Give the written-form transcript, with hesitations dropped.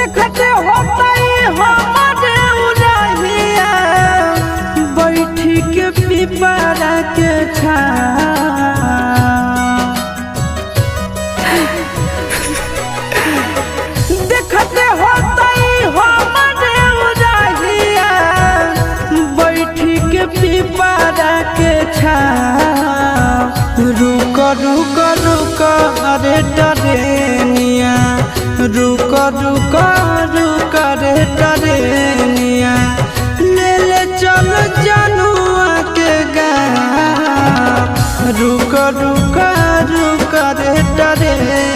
देखते होता हमारे उड़हिया बैठी के पिपरा के देखते होता हमारे उड़हिया बैठी के पिपरा के रुक रुक रुक अरे टरेनिया रुक रुक रुक रे टरेनिया ले ले चल जनुआ के गाँव रुक रुक रुक रे टरेनिया।